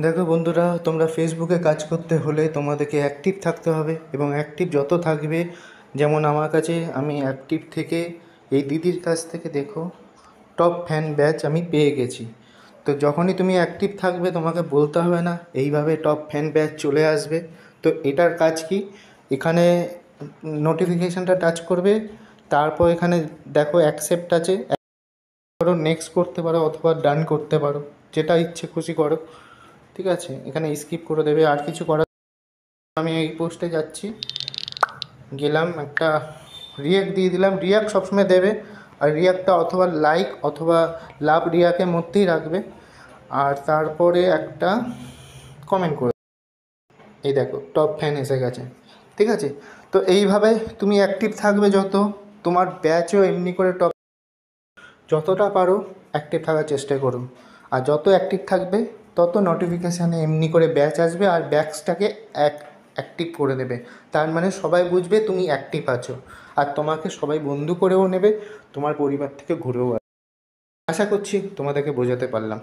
দেখো বন্ধুরা, তোমরা ফেসবুকে কাজ করতে হলে তোমাদেরকে অ্যাক্টিভ থাকতে হবে এবং অ্যাক্টিভ যত থাকবে, যেমন আমার কাছে আমি অ্যাক্টিভ থেকে এই দিদির কাছ থেকে দেখো টপ ফ্যান ব্যাচ আমি পেয়ে গেছি। তো যখনই তুমি অ্যাক্টিভ থাকবে তোমাকে বলতে হবে না, এইভাবে টপ ফ্যান ব্যাচ চলে আসবে। তো এটার কাজ কি, এখানে নোটিফিকেশানটা টাচ করবে, তারপর এখানে দেখো অ্যাকসেপ্ট আছে, করো, নেক্সট করতে পারো অথবা ডান করতে পারো, যেটা ইচ্ছে খুশি করো। ঠিক আছে, এখানে স্কিপ করে দেবে, আর কিছু করার। আমি এই পোস্টে যাচ্ছি, গেলাম, একটা রিয়াক্ট দিয়ে দিলাম। রিয়াক্ট সবসময় দেবে, আর রিয়াক্টটা অথবা লাইক অথবা লাভ রিয়াক্টের মধ্যেই রাখবে, আর তারপরে একটা কমেন্ট করে। এই দেখো টপ ফ্যান এসে গেছে। ঠিক আছে, তো এইভাবে তুমি অ্যাক্টিভ থাকবে যত, তোমার ব্যাচও এমনি করে টপ, যতটা পারো অ্যাক্টিভ থাকার চেষ্টা করো। আর যত অ্যাক্টিভ থাকবে তত নোটিফিকেশানে এমনি করে ব্যাচ আসবে, আর ব্যাচটাকে অ্যাক্টিভ করে দেবে। তার মানে সবাই বুঝবে তুমি অ্যাক্টিভ আছো, আর তোমাকে সবাই বন্ধু করেও নেবে, তোমার পরিবার থেকে ঘুরেও আসবে। আশা করছি তোমাদেরকে বোঝাতে পারলাম।